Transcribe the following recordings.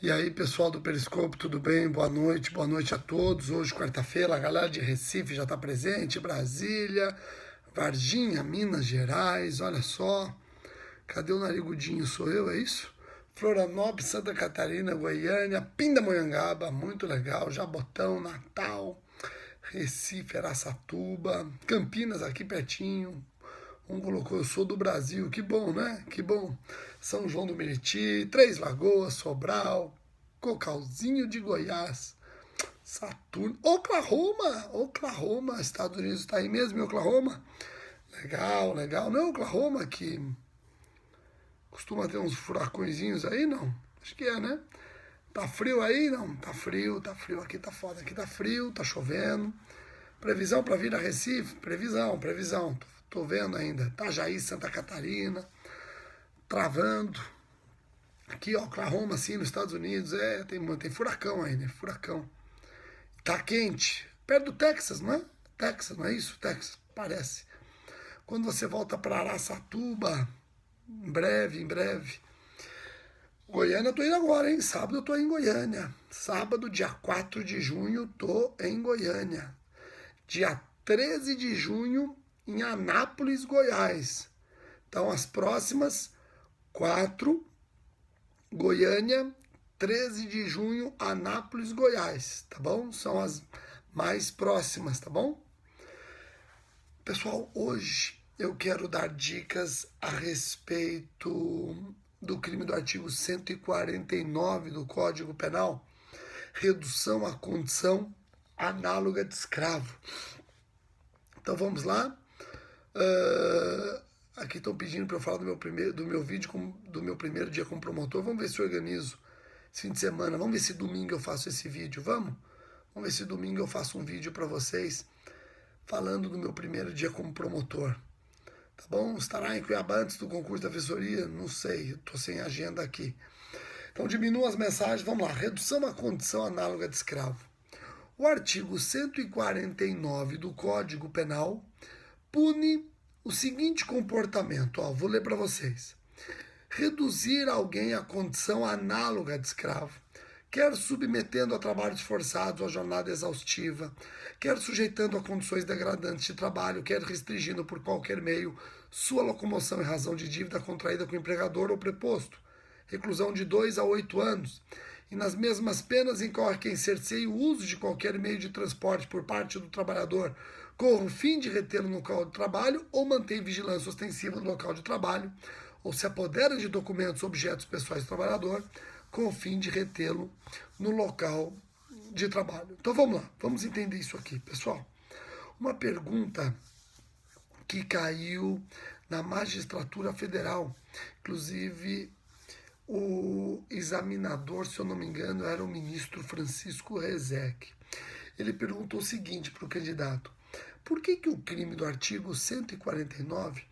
E aí, pessoal do Periscope, tudo bem? Boa noite a todos. Hoje, quarta-feira, a galera de Recife já está presente, Brasília, Varginha, Minas Gerais, olha só. Cadê o narigudinho? Sou eu, é isso? Florianópolis, Santa Catarina, Goiânia, Pindamonhangaba, muito legal, Jabotão, Natal, Recife, Araçatuba, Campinas, aqui pertinho. Um colocou, eu sou do Brasil, que bom, né? Que bom. São João do Meriti, Três Lagoas, Sobral, Cocalzinho de Goiás, Saturno, Oklahoma, Estados Unidos está aí mesmo em Oklahoma? Legal, legal. Não é Oklahoma que costuma ter uns furacõezinhos aí, não? Acho que é, né? Tá frio aí? Não, tá frio. Aqui tá foda, aqui tá frio, tá chovendo. Previsão para vir a Recife? Previsão. Tô vendo ainda. Itajaí, Santa Catarina, travando. Aqui, ó, Oklahoma, assim, nos Estados Unidos, tem furacão aí, né? Furacão. Tá quente. Perto do Texas, não é? Texas, não é isso? Texas, parece. Quando você volta para Araçatuba, em breve. Goiânia, eu tô indo agora, hein? Sábado eu tô em Goiânia. Sábado, dia 4 de junho, tô em Goiânia. Dia 13 de junho, em Anápolis, Goiás. Então, as próximas 4, Goiânia, 13 de junho, Anápolis, Goiás, tá bom? São as mais próximas, tá bom? Pessoal, hoje eu quero dar dicas a respeito do crime do artigo 149 do Código Penal, redução à condição análoga de escravo. Então vamos lá. Aqui estão pedindo para eu falar do meu vídeo, do meu primeiro dia como promotor. Vamos ver se eu organizo esse fim de semana. Vamos ver se domingo eu faço esse vídeo. Vamos ver se domingo eu faço um vídeo para vocês falando do meu primeiro dia como promotor. Tá bom? Estará em Cuiabá antes do concurso da assessoria? Não sei, estou sem agenda aqui. Então diminua as mensagens. Vamos lá. Redução à condição análoga de escravo. O artigo 149 do Código Penal pune o seguinte comportamento, vou ler para vocês. Reduzir alguém à condição análoga de escravo, quer submetendo a trabalhos forçados ou a jornada exaustiva, quer sujeitando a condições degradantes de trabalho, quer restringindo por qualquer meio sua locomoção em razão de dívida contraída com o empregador ou preposto, reclusão de 2 a 8 anos, e nas mesmas penas incorre quem cerceie o uso de qualquer meio de transporte por parte do trabalhador com o fim de retê-lo no local de trabalho ou mantém vigilância ostensiva no local de trabalho, ou se apodera de documentos ou objetos pessoais do trabalhador com o fim de retê-lo no local de trabalho. Então vamos lá, vamos entender isso aqui, pessoal. Uma pergunta que caiu na magistratura federal, inclusive o examinador, se eu não me engano, era o ministro Francisco Rezec. Ele perguntou o seguinte para o candidato: por que o crime do artigo 149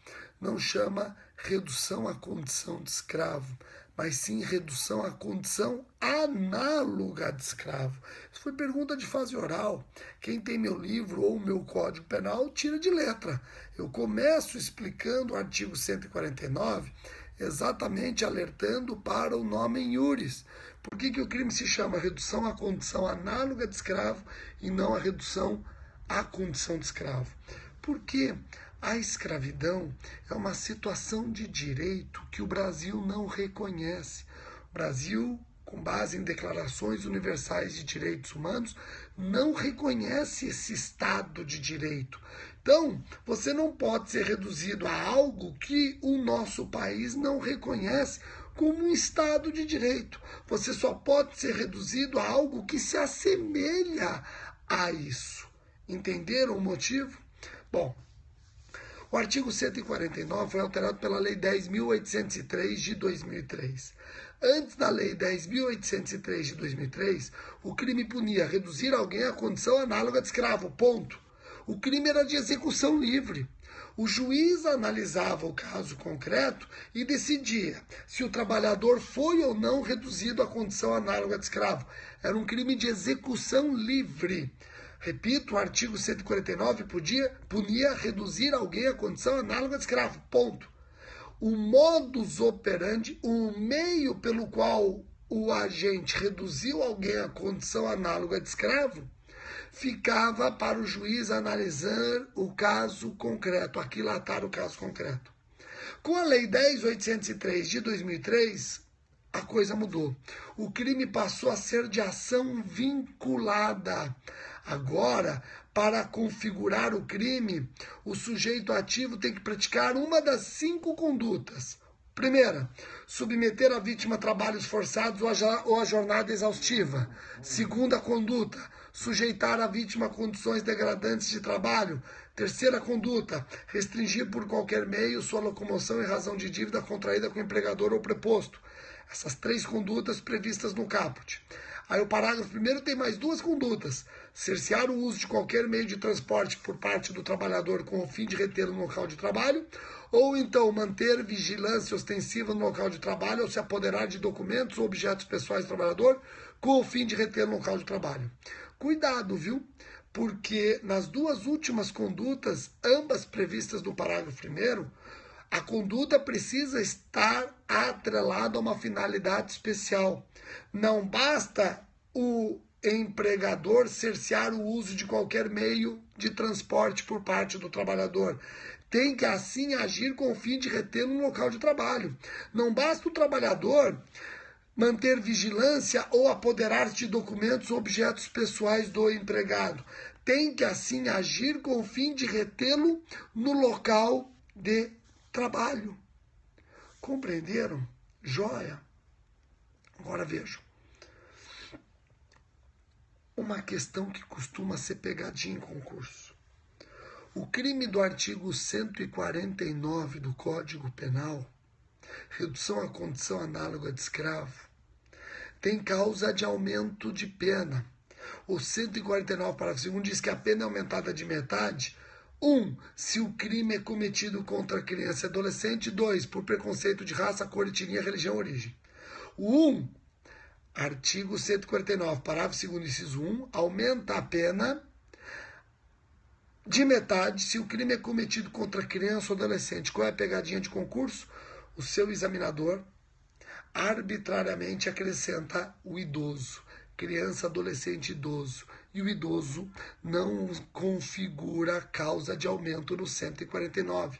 não chama redução à condição de escravo, mas sim redução à condição análoga de escravo? Isso foi pergunta de fase oral. Quem tem meu livro ou meu Código Penal, tira de letra. Eu começo explicando o artigo 149, exatamente alertando para o nome em iuris. Por que o crime se chama redução à condição análoga de escravo e não a redução à condição de escravo? Porque a escravidão é uma situação de direito que o Brasil não reconhece. O Brasil, com base em declarações universais de direitos humanos, não reconhece esse estado de direito. Então, você não pode ser reduzido a algo que o nosso país não reconhece como um estado de direito. Você só pode ser reduzido a algo que se assemelha a isso. Entenderam o motivo? Bom, o artigo 149 foi alterado pela Lei 10.803 de 2003. Antes da Lei 10.803 de 2003, o crime punia reduzir alguém à condição análoga de escravo, ponto. O crime era de execução livre. O juiz analisava o caso concreto e decidia se o trabalhador foi ou não reduzido à condição análoga de escravo. Era um crime de execução livre. Repito, o artigo 149 punia reduzir alguém à condição análoga de escravo, ponto. O modus operandi, o meio pelo qual o agente reduziu alguém à condição análoga de escravo, ficava para o juiz analisar o caso concreto, aquilatar o caso concreto. Com a Lei 10.803 de 2003, a coisa mudou. O crime passou a ser de ação vinculada. Agora, para configurar o crime, o sujeito ativo tem que praticar uma das 5 condutas. Primeira, submeter a vítima a trabalhos forçados ou a jornada exaustiva. Segunda conduta, sujeitar a vítima a condições degradantes de trabalho. Terceira conduta, restringir por qualquer meio sua locomoção em razão de dívida contraída com o empregador ou preposto. Essas 3 condutas previstas no caput. Aí o parágrafo 1º tem mais 2 condutas. Cercear o uso de qualquer meio de transporte por parte do trabalhador com o fim de retê-lo no local de trabalho, ou então manter vigilância ostensiva no local de trabalho ou se apoderar de documentos ou objetos pessoais do trabalhador com o fim de retê-lo no local de trabalho. Cuidado, viu? Porque nas 2 últimas condutas, ambas previstas no parágrafo 1º, a conduta precisa estar atrelada a uma finalidade especial. Não basta o empregador cercear o uso de qualquer meio de transporte por parte do trabalhador. Tem que assim agir com o fim de retê-lo no local de trabalho. Não basta o trabalhador manter vigilância ou apoderar-se de documentos ou objetos pessoais do empregado. Tem que assim agir com o fim de retê-lo no local de trabalho. Compreenderam? Joia. Agora vejam. Uma questão que costuma ser pegadinha em concurso. O crime do artigo 149 do Código Penal, redução à condição análoga de escravo, tem causa de aumento de pena. O 149, parágrafo 2º, diz que a pena é aumentada de metade. 1. Se o crime é cometido contra criança e adolescente. 2. Por preconceito de raça, cor, etnia, religião ou origem. O 1. Artigo 149, parágrafo 2º, inciso 1, aumenta a pena de metade se o crime é cometido contra criança ou adolescente. Qual é a pegadinha de concurso? O seu examinador arbitrariamente acrescenta o idoso. Criança, adolescente, idoso. E o idoso não configura causa de aumento no 149.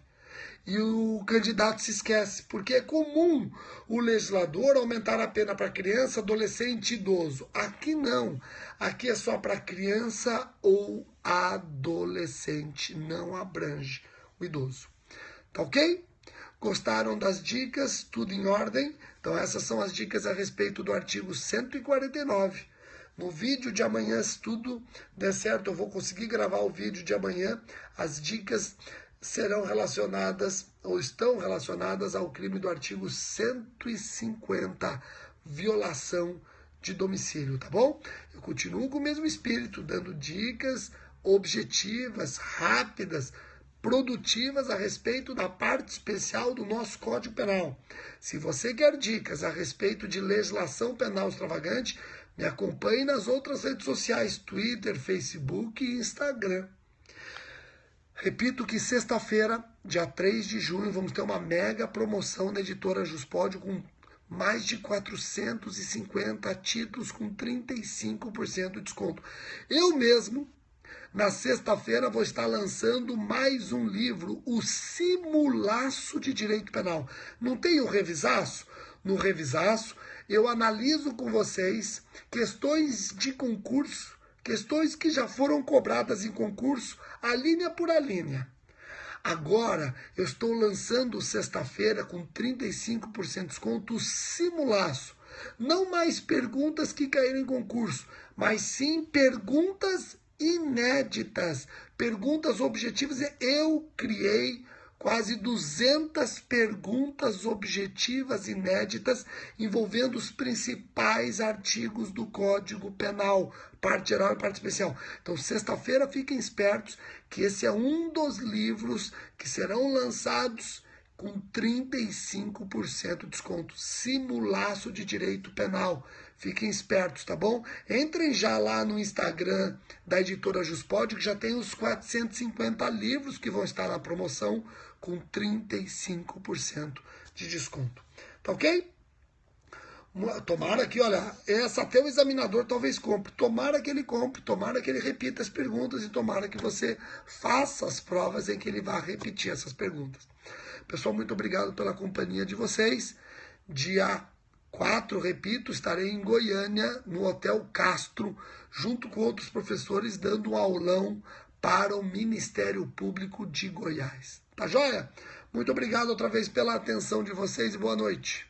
E o candidato se esquece, porque é comum o legislador aumentar a pena para criança, adolescente e idoso. Aqui não. Aqui é só para criança ou adolescente. Não abrange o idoso. Tá ok? Gostaram das dicas? Tudo em ordem? Então essas são as dicas a respeito do artigo 149. No vídeo de amanhã, se tudo der certo, eu vou conseguir gravar o vídeo de amanhã. As dicas serão relacionadas ou estão relacionadas ao crime do artigo 150, violação de domicílio, tá bom? Eu continuo com o mesmo espírito, dando dicas objetivas, rápidas, produtivas a respeito da parte especial do nosso Código Penal. Se você quer dicas a respeito de legislação penal extravagante, me acompanhe nas outras redes sociais, Twitter, Facebook e Instagram. Repito que sexta-feira, dia 3 de junho, vamos ter uma mega promoção da editora Juspódio com mais de 450 títulos com 35% de desconto. Eu mesmo, na sexta-feira, vou estar lançando mais um livro, O Simulaço de Direito Penal. Não tem o Revisaço? No Revisaço, eu analiso com vocês questões de concurso, questões que já foram cobradas em concurso, a linha por a linha. Agora, eu estou lançando sexta-feira com 35% de desconto o Simulaço. Não mais perguntas que caíram em concurso, mas sim perguntas inéditas, perguntas objetivas. Eu criei quase 200 perguntas objetivas inéditas envolvendo os principais artigos do Código Penal, parte geral e parte especial. Então, sexta-feira, fiquem espertos que esse é um dos livros que serão lançados com 35% de desconto. Simulaço de Direito Penal. Fiquem espertos, tá bom? Entrem já lá no Instagram da editora Juspódio, que já tem os 450 livros que vão estar na promoção com 35% de desconto. Tá ok? Tomara que, olha, essa até o examinador talvez compre. Tomara que ele compre, tomara que ele repita as perguntas e tomara que você faça as provas em que ele vá repetir essas perguntas. Pessoal, muito obrigado pela companhia de vocês. Dia 4, repito, estarei em Goiânia, no Hotel Castro, junto com outros professores, dando um aulão para o Ministério Público de Goiás. Tá joia? Muito obrigado outra vez pela atenção de vocês e boa noite.